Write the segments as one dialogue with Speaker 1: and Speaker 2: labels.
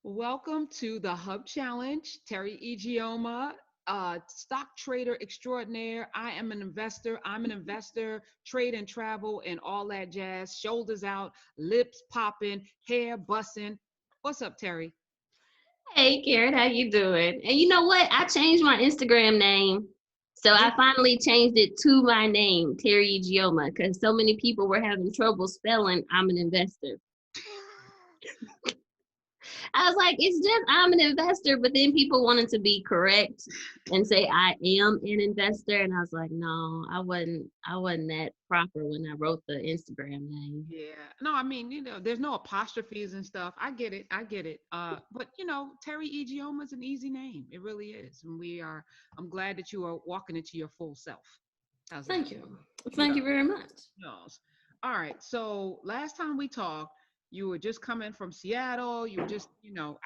Speaker 1: Welcome to the Hub Challenge. Teri Ijeoma, stock trader extraordinaire. I am an investor. I'm an investor, trade and travel, and all that jazz. Shoulders out, lips popping, hair bussing. What's up, Terry?
Speaker 2: Hey Karen, how you doing? And you know what? I changed my Instagram name. So I
Speaker 1: Did
Speaker 2: finally changed it to my name, Teri Ijeoma, because so many people were having trouble spelling I'm an investor. I was like, it's just I'm an investor, but then people wanted to be correct and say I am an investor. And I was like, no, I wasn't that proper when I wrote the Instagram name.
Speaker 1: Yeah. No, I mean, there's no apostrophes and stuff. I get it. I get it. But Terry Ijeoma is an easy name. It really is. And I'm glad that you are walking into your full self. How's that?
Speaker 2: Thank you.
Speaker 1: Yeah.
Speaker 2: Thank you very much.
Speaker 1: Yes. All right. So last time we talked, you were just coming from Seattle. You were just,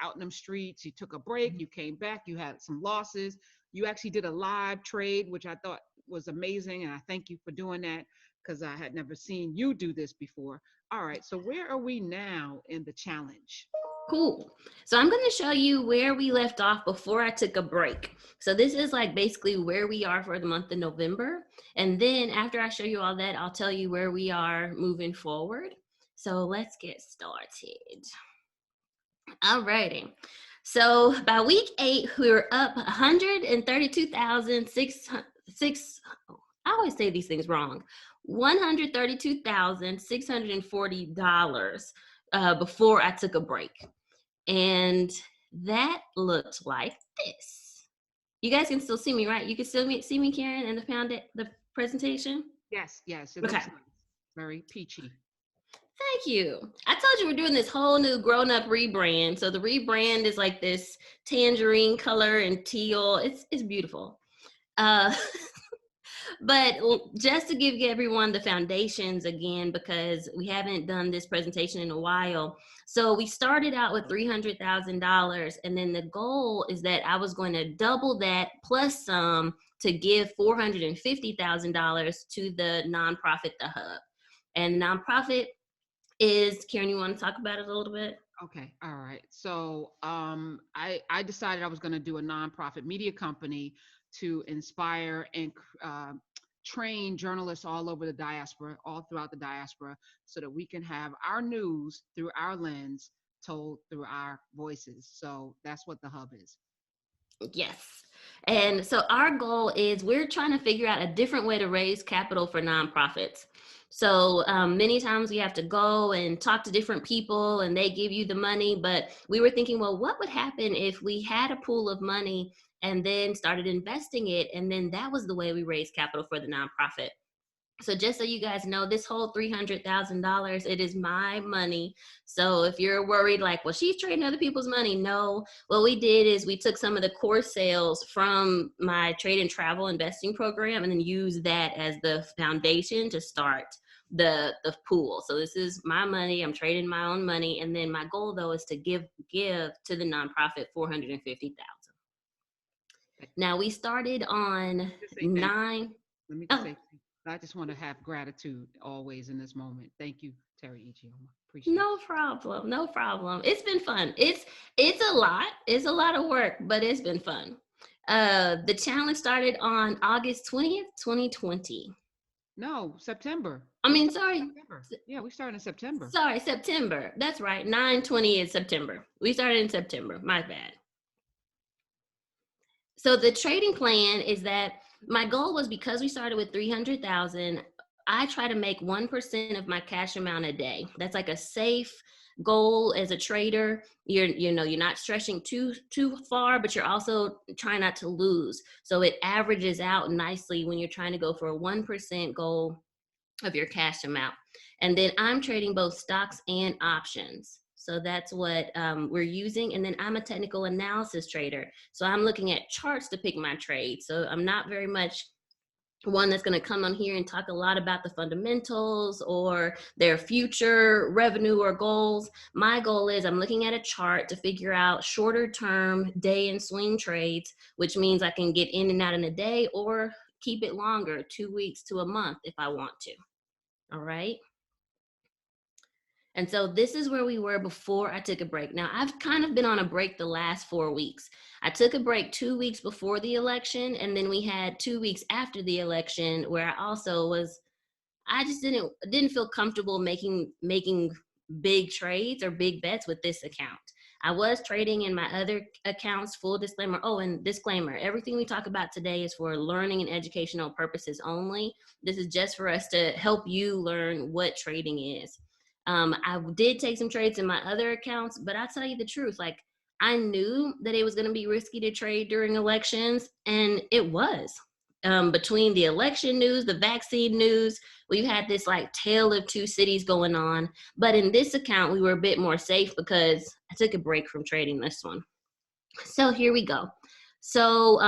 Speaker 1: out in them streets. You took a break. You came back. You had some losses. You actually did a live trade, which I thought was amazing. And I thank you for doing that because I had never seen you do this before. All right. So where are we now in the challenge?
Speaker 2: Cool. So I'm going to show you where we left off before I took a break. So this is like basically where we are for the month of November. And then after I show you all that, I'll tell you where we are moving forward. So let's get started. Alrighty. So by week 8, we were up 132,006. I always say these things wrong. $132,640 before I took a break. And that looked like this. You guys can still see me, right? You can still see me, Karen, and the presentation?
Speaker 1: Yes. Yes. It
Speaker 2: Okay.
Speaker 1: looks nice. Very peachy.
Speaker 2: Thank you. I told you we're doing this whole new grown-up rebrand. So the rebrand is like this tangerine color and teal. It's beautiful. Uh, but just to give everyone the foundations again, because we haven't done this presentation in a while. So we started out with $300,000, and then the goal is that I was going to double that plus some to give $450,000 to the nonprofit, the Hub. And the nonprofit is, Karen, you want to talk about it a little bit?
Speaker 1: Okay, all right. So I decided I was going to do a nonprofit media company to inspire and train journalists all over the diaspora, all throughout the diaspora, so that we can have our news through our lens told through our voices. So that's what the hub is.
Speaker 2: Yes. And so our goal is we're trying to figure out a different way to raise capital for nonprofits. So many times we have to go and talk to different people and they give you the money. But we were thinking, well, what would happen if we had a pool of money and then started investing it? And then that was the way we raised capital for the nonprofit. So just so you guys know, this whole $300,000, it is my money. So if you're worried like, well, she's trading other people's money, no. What we did is we took some of the core sales from my trade and travel investing program and then used that as the foundation to start the pool. So this is my money. I'm trading my own money. And then my goal though is to give to the nonprofit 450,000. Now we started on
Speaker 1: Just say thank you.
Speaker 2: nine.
Speaker 1: Let me just
Speaker 2: Oh,
Speaker 1: say, I just want to have gratitude always in this moment. Thank you, Terry Ijeoma. Appreciate
Speaker 2: no problem. No problem. It's been fun. It's a lot. It's a lot of work, but it's been fun. The challenge started on August 20th, 2020.
Speaker 1: you. No, September.
Speaker 2: I
Speaker 1: We
Speaker 2: mean,
Speaker 1: started
Speaker 2: sorry.
Speaker 1: in September. Yeah, we started in September.
Speaker 2: Sorry, September. That's right. 9/20 is September. We started in September. My bad. So the trading plan is that my goal was because we started with 300,000, I try to make 1% of my cash amount a day. That's like a safe goal as a trader. You're not stretching too far, but you're also trying not to lose. So it averages out nicely when you're trying to go for a 1% goal of your cash amount. And then I'm trading both stocks and options. So that's what we're using. And then I'm a technical analysis trader. So I'm looking at charts to pick my trade. So I'm not very much one that's going to come on here and talk a lot about the fundamentals or their future revenue or goals. My goal is I'm looking at a chart to figure out shorter term day and swing trades, which means I can get in and out in a day or keep it longer, 2 weeks to a month if I want to. All right. And so this is where we were before I took a break. Now, I've kind of been on a break the last 4 weeks. I took a break 2 weeks before the election, and then we had 2 weeks after the election where I also was, I just didn't feel comfortable making big trades or big bets with this account. I was trading in my other accounts, full disclaimer. Oh, and disclaimer, everything we talk about today is for learning and educational purposes only. This is just for us to help you learn what trading is. I did take some trades in my other accounts, but I'll tell you the truth, like I knew that it was going to be risky to trade during elections, and it was. Between the election news, the vaccine news, we've had this like tale of two cities going on. But in this account, we were a bit more safe because I took a break from trading this one. So here we go. So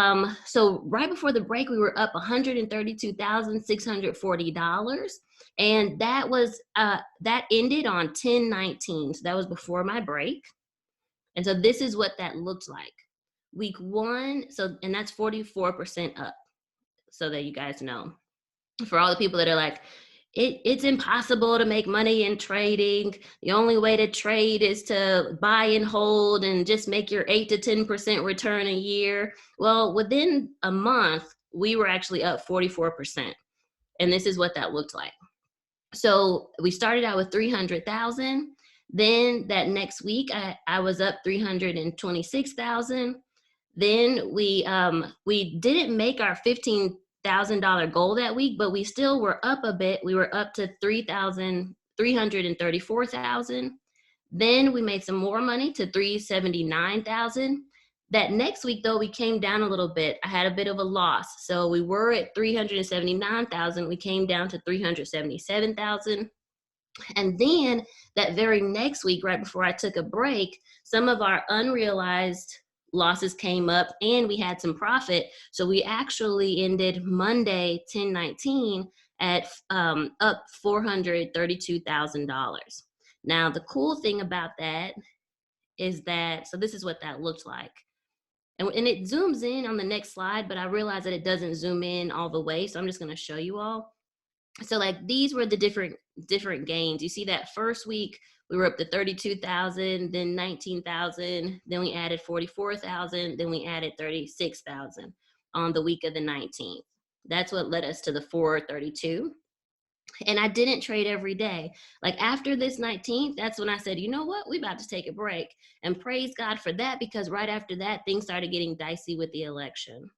Speaker 2: right before the break, we were up $132,640, and that was that ended on 10/19. So that was before my break, and so this is what that looked like. Week one, so and that's 44% up. So that you guys know, for all the people that are like, it's impossible to make money in trading. The only way to trade is to buy and hold and just make your 8 to 10% return a year. Well, within a month, we were actually up 44%. And this is what that looked like. So we started out with 300,000. Then that next week, I was up 326,000. Then we didn't make our $15,000 goal that week, but we still were up a bit. We were up to 334,000. Then we made some more money to 379,000. That next week, though, we came down a little bit. I had a bit of a loss. So we were at 379,000. We came down to 377,000. And then that very next week, right before I took a break, some of our unrealized losses came up and we had some profit. So we actually ended Monday, 10/19, at up $432,000. Now, the cool thing about that is that, so this is what that looked like. And it zooms in on the next slide, but I realize that it doesn't zoom in all the way. So I'm just going to show you all. So like these were the different gains. You see that first week we were up to 32,000, then 19,000, then we added 44,000, then we added 36,000 on the week of the 19th. That's what led us to the 432. And I didn't trade every day. Like after this 19th, that's when I said, you know what, we about to take a break. And praise God for that, because right after that, things started getting dicey with the election.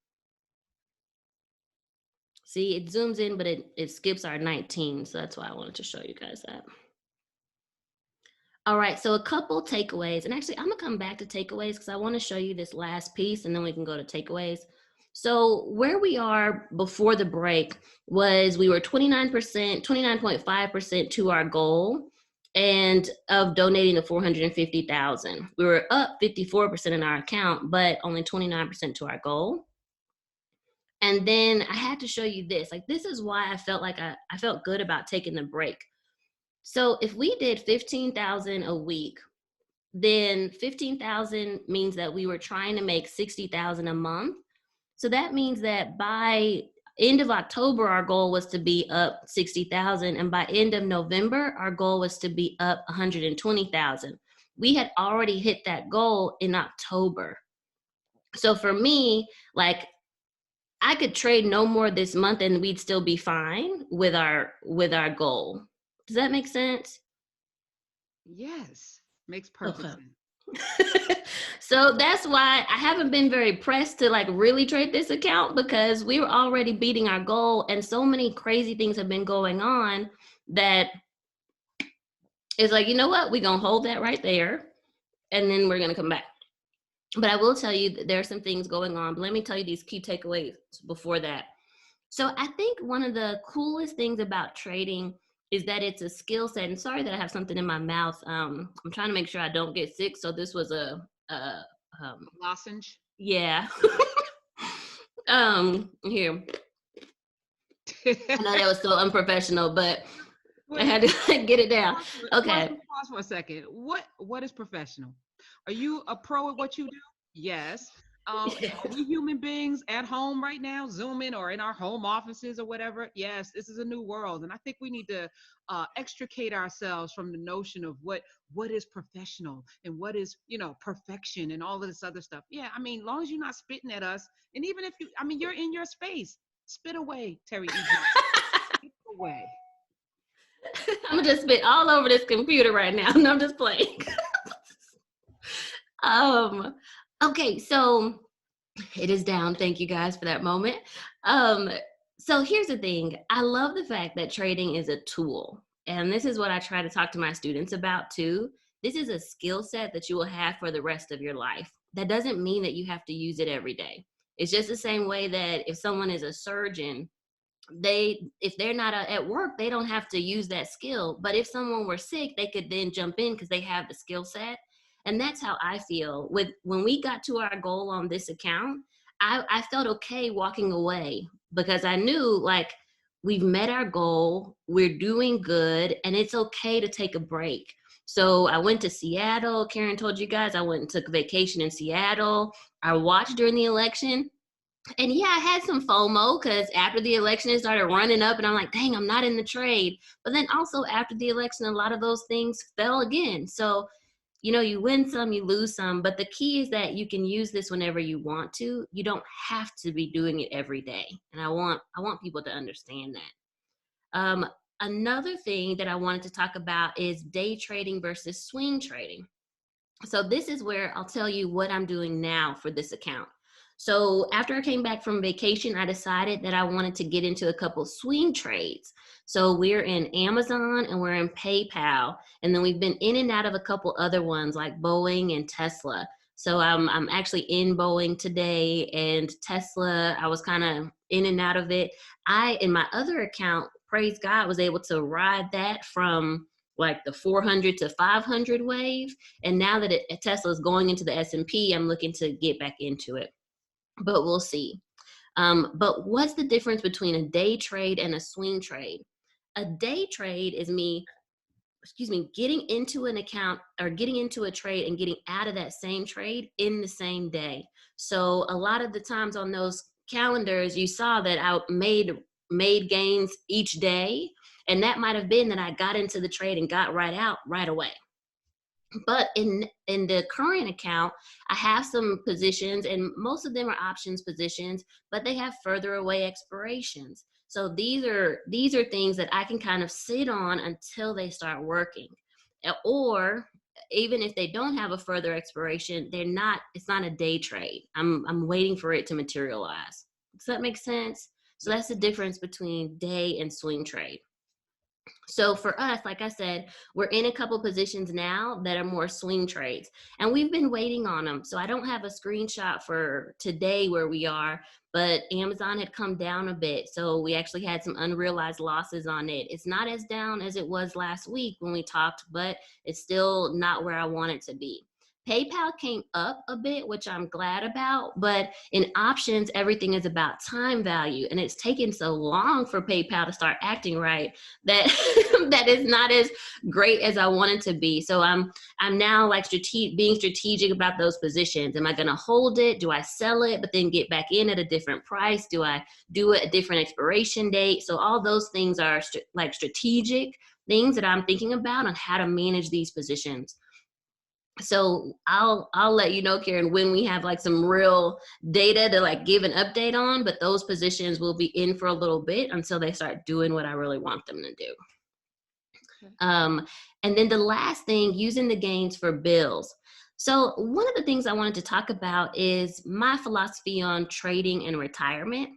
Speaker 2: See, it zooms in, but it skips our 19. So that's why I wanted to show you guys that. All right, so a couple takeaways. And actually, I'm going to come back to takeaways because I want to show you this last piece, and then we can go to takeaways. So where we are before the break was we were 29.5% to our goal and of donating the 450,000. We were up 54% in our account, but only 29% to our goal. And then I had to show you this. Like, this is why I felt like I felt good about taking the break. So if we did 15,000 a week, then 15,000 means that we were trying to make 60,000 a month. So that means that by end of October, our goal was to be up 60,000. And by end of November, our goal was to be up 120,000. We had already hit that goal in October. So for me, like, I could trade no more this month and we'd still be fine with our goal. Does that make sense?
Speaker 1: Yes, makes perfect
Speaker 2: Okay.
Speaker 1: sense.
Speaker 2: So that's why I haven't been very pressed to like really trade this account, because we were already beating our goal and so many crazy things have been going on that it's like, you know what, we're going to hold that right there and then we're going to come back. But I will tell you that there are some things going on. But let me tell you these key takeaways before that. So I think one of the coolest things about trading is that it's a skill set. And sorry that I have something in my mouth. I'm trying to make sure I don't get sick. So this was a
Speaker 1: Lozenge.
Speaker 2: yeah. Here. I know that was so unprofessional, but I had to get it down. Okay.
Speaker 1: Pause for a second. What is professional? Are you a pro at what you do? Yes. Are we human beings at home right now, zooming or in our home offices or whatever? Yes, this is a new world, and I think we need to extricate ourselves from the notion of what is professional and what is perfection and all of this other stuff. Yeah, I mean, as long as you're not spitting at us, and even if you, I mean, you're in your space, spit away, Teri Ijeoma, spit away.
Speaker 2: I'm gonna just spit all over this computer right now. No, I'm just playing. um, okay, so it is down. Thank you guys for that moment. Um, so here's the thing. I love the fact that trading is a tool. And this is what I try to talk to my students about too. This is a skill set that you will have for the rest of your life. That doesn't mean that you have to use it every day. It's just the same way that if someone is a surgeon, if they're not at work, they don't have to use that skill. But if someone were sick, they could then jump in because they have the skill set. And that's how I feel with when we got to our goal on this account. I felt okay walking away because I knew, like, we've met our goal, we're doing good, and it's okay to take a break. So I went to Seattle. Karen told you guys I went and took a vacation in Seattle. I watched during the election. And yeah, I had some FOMO because after the election, it started running up, and I'm like, dang, I'm not in the trade. But then also after the election, a lot of those things fell again. So, you win some, you lose some. But the key is that you can use this whenever you want to. You don't have to be doing it every day. And I want people to understand that. Another thing that I wanted to talk about is day trading versus swing trading. So this is where I'll tell you what I'm doing now for this account. So after I came back from vacation, I decided that I wanted to get into a couple swing trades. So we're in Amazon and we're in PayPal, and then we've been in and out of a couple other ones like Boeing and Tesla. So I'm actually in Boeing today, and Tesla, I was kind of in and out of it. In my other account, praise God, was able to ride that from like the 400 to 500 wave. And now that Tesla is going into the S&P, I'm looking to get back into it, but we'll see. But what's the difference between a day trade and a swing trade? A day trade is getting into an account or getting into a trade and getting out of that same trade in the same day. So a lot of the times on those calendars, you saw that I made gains each day. And that might have been that I got into the trade and got right out right away. But in the current account, I have some positions, and most of them are options positions, but they have further away expirations. So these are things that I can kind of sit on until they start working. Or even if they don't have a further expiration, it's not a day trade. I'm waiting for it to materialize. Does that make sense? So that's the difference between day and swing trade. So for us, like I said, we're in a couple positions now that are more swing trades, and we've been waiting on them. So I don't have a screenshot for today where we are, but Amazon had come down a bit. So we actually had some unrealized losses on it. It's not as down as it was last week when we talked, but it's still not where I want it to be. PayPal came up a bit, which I'm glad about, but in options, everything is about time value, and it's taken so long for PayPal to start acting right that that is not as great as I want it to be. So I'm now like being strategic about those positions. Am I going to hold it? Do I sell it but then get back in at a different price? Do I do it a different expiration date? So all those things are like strategic things that I'm thinking about on how to manage these positions. So I'll let you know, Karen, when we have like some real data to like give an update on, but those positions will be in for a little bit until they start doing what I really want them to do.
Speaker 1: Okay.
Speaker 2: And then the last thing, using the gains for bills. So one of the things I wanted to talk about is my philosophy on trading and retirement.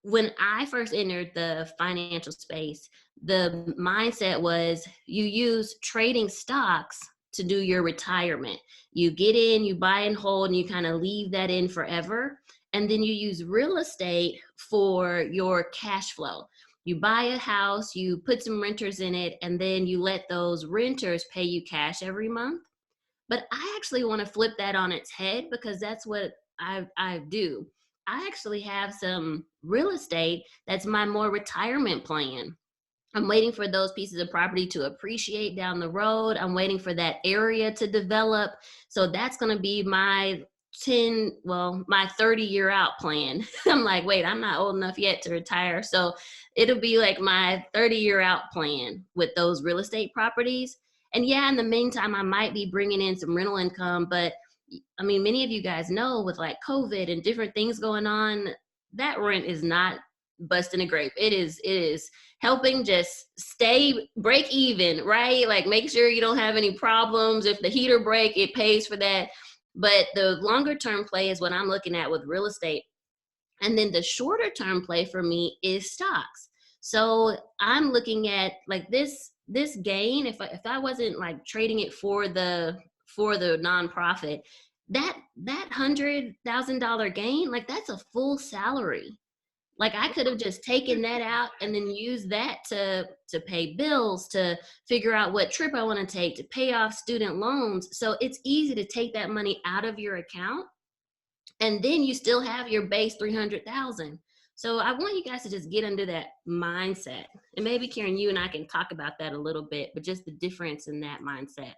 Speaker 2: When I first entered the financial space, the mindset was you use trading stocks to do your retirement. You get in, you buy and hold, and you kind of leave that in forever. And then you use real estate for your cash flow. You buy a house, you put some renters in it, and then you let those renters pay you cash every month. But I actually want to flip that on its head because that's what I do. I actually have some real estate that's my more retirement plan. I'm waiting for those pieces of property to appreciate down the road. I'm waiting for that area to develop. So that's going to be my my 30-year out plan. I'm like, wait, I'm not old enough yet to retire. So it'll be like my 30-year out plan with those real estate properties. And yeah, in the meantime, I might be bringing in some rental income, but I mean, many of you guys know with like COVID and different things going on, that rent is not busting a grape. It is helping just break even, right? Like make sure you don't have any problems. If the heater break, it pays for that. But the longer term play is what I'm looking at with real estate. And then the shorter term play for me is stocks. So I'm looking at like this gain. If I wasn't like trading it for the nonprofit, that $100,000 gain, like that's a full salary. Like I could have just taken that out and then used that to pay bills, to figure out what trip I want to take, to pay off student loans. So it's easy to take that money out of your account, and then you still have your base 300,000. So I want you guys to just get under that mindset. And maybe Karen, you and I can talk about that a little bit, but just the difference in that mindset.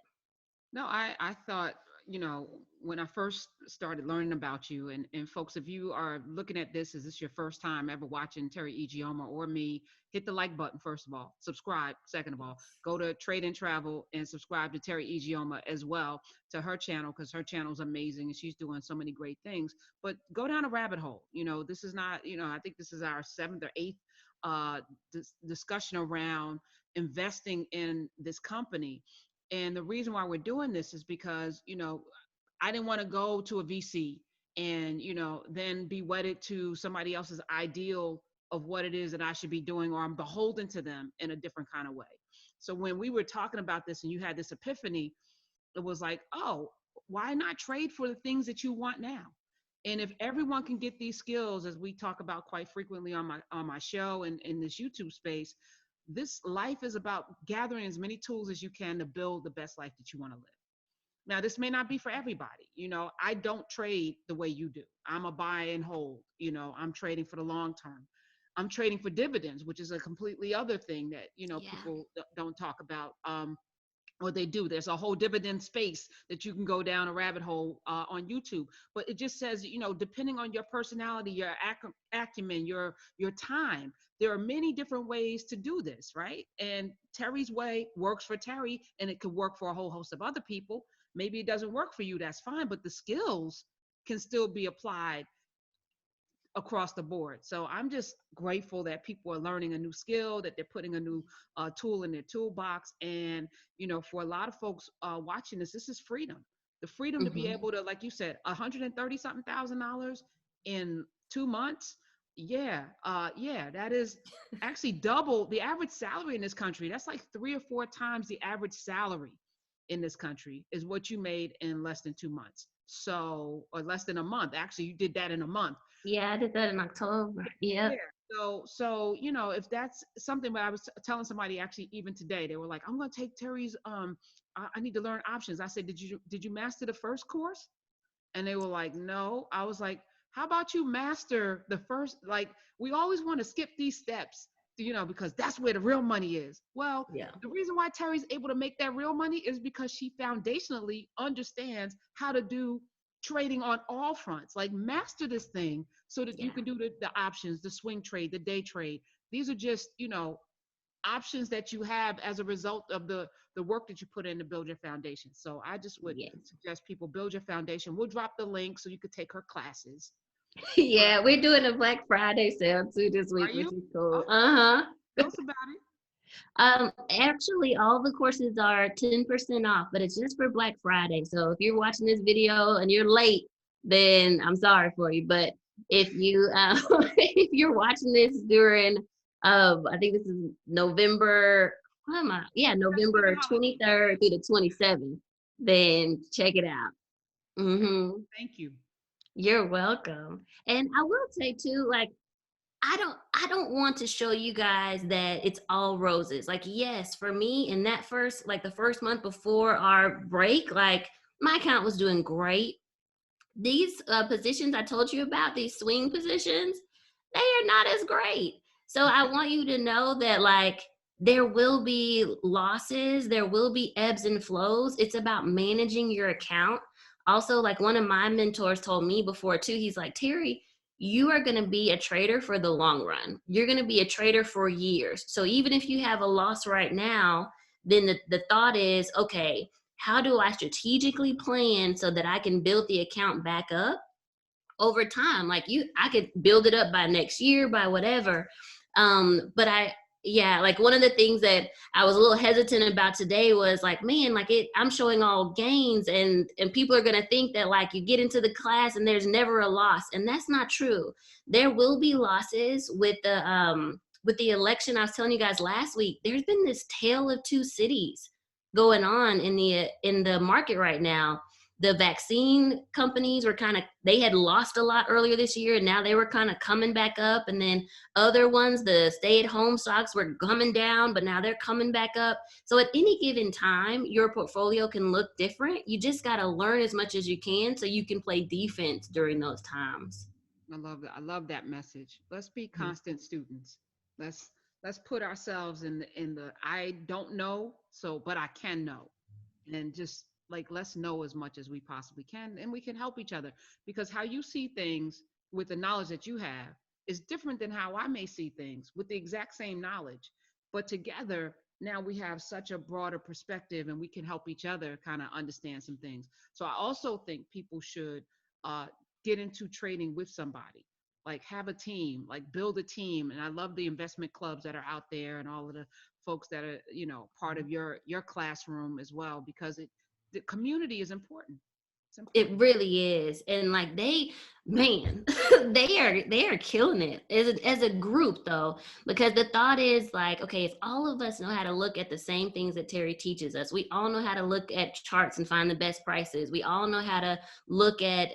Speaker 1: No, I thought, when I first started learning about you, and folks, if you are looking at this, is this your first time ever watching Teri Ijeoma or me, hit the like button, first of all, subscribe, second of all, go to Trade and Travel and subscribe to Teri Ijeoma as well, to her channel, because her channel is amazing and she's doing so many great things. But go down a rabbit hole. This is not, I think this is our seventh or eighth discussion around investing in this company. And the reason why we're doing this is because, I didn't want to go to a VC and, then be wedded to somebody else's ideal of what it is that I should be doing, or I'm beholden to them in a different kind of way. So when we were talking about this and you had this epiphany, it was like, oh, why not trade for the things that you want now? And if everyone can get these skills, as we talk about quite frequently on my show and in this YouTube space, this life is about gathering as many tools as you can to build the best life that you want to live. Now, this may not be for everybody. I don't trade the way you do. I'm a buy and hold. I'm trading for the long term. I'm trading for dividends, which is a completely other thing that,
Speaker 2: Yeah.
Speaker 1: people don't talk about. Or they do. There's a whole dividend space that you can go down a rabbit hole on YouTube. But it just says, depending on your personality, your acumen, your time, there are many different ways to do this, right? And Teri's way works for Teri, and it could work for a whole host of other people. Maybe it doesn't work for you. That's fine. But the skills can still be applied across the board. So I'm just grateful that people are learning a new skill, that they're putting a new tool in their toolbox. And, for a lot of folks watching this is freedom. The freedom to be
Speaker 2: Mm-hmm.
Speaker 1: able to, like you said, 130 something $1,000 in 2 months. Yeah, that is actually double the average salary in this country. That's like 3 or 4 times the average salary in this country is what you made in less than 2 months. So, or less than a month. Actually, you did that in a month.
Speaker 2: Yeah, I did that in October.
Speaker 1: Yeah.
Speaker 2: Yep.
Speaker 1: So if that's something, but I was telling somebody actually even today, they were like, I'm going to take Teri's. I need to learn options. I said, did you master the first course? And they were like, no. I was like, how about you master the first? Like, we always want to skip these steps, because that's where the real money is. Well,
Speaker 2: Yeah.
Speaker 1: the reason why Teri's able to make that real money is because she foundationally understands how to do trading on all fronts. Like, master this thing so that you
Speaker 2: Yeah.
Speaker 1: can do the options, the swing trade, the day trade. These are just, options that you have as a result of the work that you put in to build your foundation. So I just would
Speaker 2: Yeah.
Speaker 1: suggest people build your foundation. We'll drop the link so you could take her classes. But
Speaker 2: Yeah, we're doing a Black Friday sale too this
Speaker 1: are
Speaker 2: week, which
Speaker 1: you?
Speaker 2: is cool.
Speaker 1: Okay,
Speaker 2: Uh-huh.
Speaker 1: tell us about it.
Speaker 2: Actually, all the courses are 10% off, but it's just for Black Friday. So if you're watching this video and you're late, then I'm sorry for you. But if you if you're watching this during I think this is November, what am I? Yeah,
Speaker 1: Thanksgiving
Speaker 2: November
Speaker 1: holiday.
Speaker 2: 23rd through the 27th, then check it out. Mm-hmm.
Speaker 1: Thank you.
Speaker 2: You're welcome. And I will say too, like I don't want to show you guys that it's all roses. Like, yes, for me in that the first month before our break, like my account was doing great. These positions I told you about, these swing positions, they are not as great. So I want you to know that like there will be losses, there will be ebbs and flows. It's about managing your account. Also, like one of my mentors told me before too, he's like, Teri, you are going to be a trader for the long run. You're going to be a trader for years. So even if you have a loss right now, then the thought is, okay, how do I strategically plan so that I can build the account back up over time? Like I could build it up by next year, by whatever. But yeah, like one of the things that I was a little hesitant about today was like, man, like I'm showing all gains, and people are going to think that like you get into the class and there's never a loss. And that's not true. There will be losses with the election. I was telling you guys last week, there's been this tale of two cities going on in the market right now. The vaccine companies were they had lost a lot earlier this year, and now they were kind of coming back up. And then other ones, the stay-at-home stocks, were coming down, but now they're coming back up. So at any given time, your portfolio can look different. You just got to learn as much as you can so you can play defense during those times.
Speaker 1: I love that. I love that message. Let's be constant students. Let's let's put ourselves in the I don't know, so but I can know. And just like let's know as much as we possibly can, and we can help each other, because how you see things with the knowledge that you have is different than how I may see things with the exact same knowledge. But together, now we have such a broader perspective and we can help each other kind of understand some things. So I also think people should uh, get into trading with somebody, like have a team, like build a team. And I love the investment clubs that are out there and all of the folks that are, part of your classroom as well, because the community is important. It's
Speaker 2: It
Speaker 1: important.
Speaker 2: really is. And like man, they are killing it as a group though, because the thought is like, okay, if all of us know how to look at the same things that Teri teaches us, we all know how to look at charts and find the best prices. We all know how to look at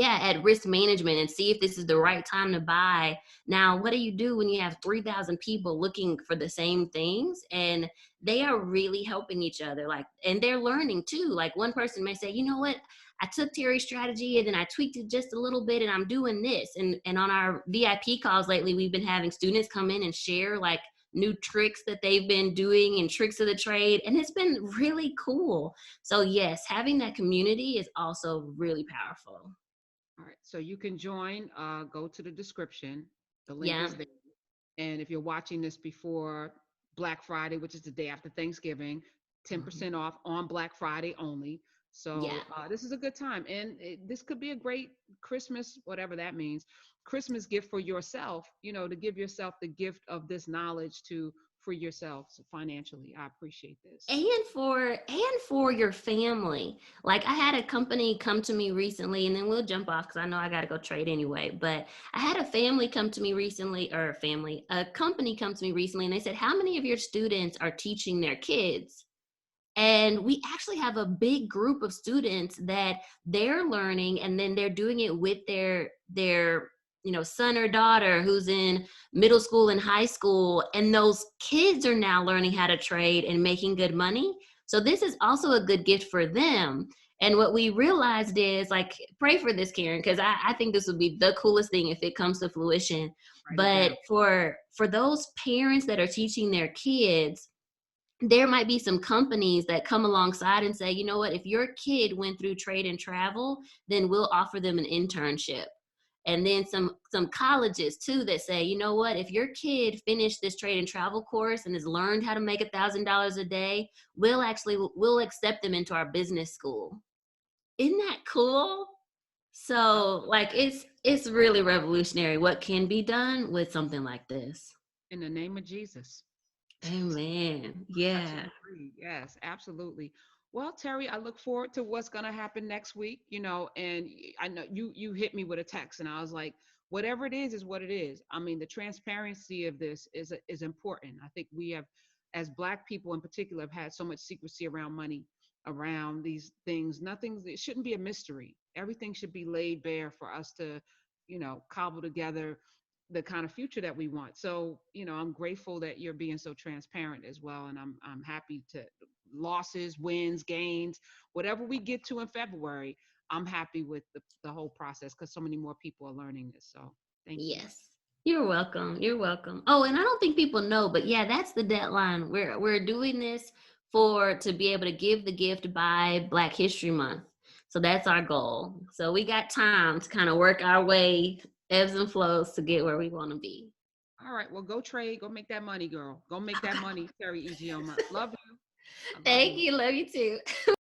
Speaker 2: at risk management and see if this is the right time to buy. Now, what do you do when you have 3,000 people looking for the same things, and they are really helping each other, like, and they're learning too. Like one person may say, you know what, I took Teri's strategy and then I tweaked it just a little bit and I'm doing this. And on our VIP calls lately, we've been having students come in and share like new tricks that they've been doing and tricks of the trade, and it's been really cool. So yes, having that community is also really powerful.
Speaker 1: All right. So you can join, go to the description. The link
Speaker 2: Yeah.
Speaker 1: is there. And if you're watching this before Black Friday, which is the day after Thanksgiving,
Speaker 2: Mhm.
Speaker 1: 10% off on Black Friday only.
Speaker 2: Yeah.
Speaker 1: So this is a good time. And this could be a great Christmas, whatever that means, Christmas gift for yourself, to give yourself the gift of this knowledge to free yourself financially. I appreciate this.
Speaker 2: And for your family. Like I had a company come to me recently, and then we'll jump off because I know I got to go trade anyway. But I had a family come to me recently, or a company come to me recently, and they said, how many of your students are teaching their kids? And we actually have a big group of students that they're learning, and then they're doing it with their son or daughter who's in middle school and high school, and those kids are now learning how to trade and making good money. So this is also a good gift for them. And what we realized is, like, pray for this, Karen, because I think this would be the coolest thing if it comes to fruition.
Speaker 1: Write it
Speaker 2: But
Speaker 1: down.
Speaker 2: for those parents that are teaching their kids, there might be some companies that come alongside and say, you know what, if your kid went through trade and travel, then we'll offer them an internship. And then some colleges too that say, you know what, if your kid finished this trade and travel course and has learned how to make $1,000 a day, we'll accept them into our business school. Isn't that cool?
Speaker 1: I love
Speaker 2: So like
Speaker 1: that.
Speaker 2: it's really revolutionary what can be done with something like this.
Speaker 1: In the name of Jesus.
Speaker 2: Amen.
Speaker 1: Touch and
Speaker 2: Yeah.
Speaker 1: agree. Yes, absolutely. Well, Teri, I look forward to what's going to happen next week, and I know you hit me with a text and I was like, whatever it is what it is. I mean, the transparency of this is important. I think we have, as Black people in particular, have had so much secrecy around money, around these things. Nothing, it shouldn't be a mystery. Everything should be laid bare for us to, cobble together the kind of future that we want. So, I'm grateful that you're being so transparent as well. And I'm happy to losses, wins, gains, whatever we get to in February, I'm happy with the whole process because so many more people are learning this. So thank you.
Speaker 2: Yes. You're welcome. You're welcome. Oh, and I don't think people know, but yeah, that's the deadline. We're doing this for to be able to give the gift by Black History Month. So that's our goal. So we got time to kind of work our way, ebbs and flows, to get where we want to be.
Speaker 1: All right. Well, go trade. Go make that money, girl. Go make that money, Teri Ijeoma. Love you. I love
Speaker 2: Thank
Speaker 1: you.
Speaker 2: you. Love you too.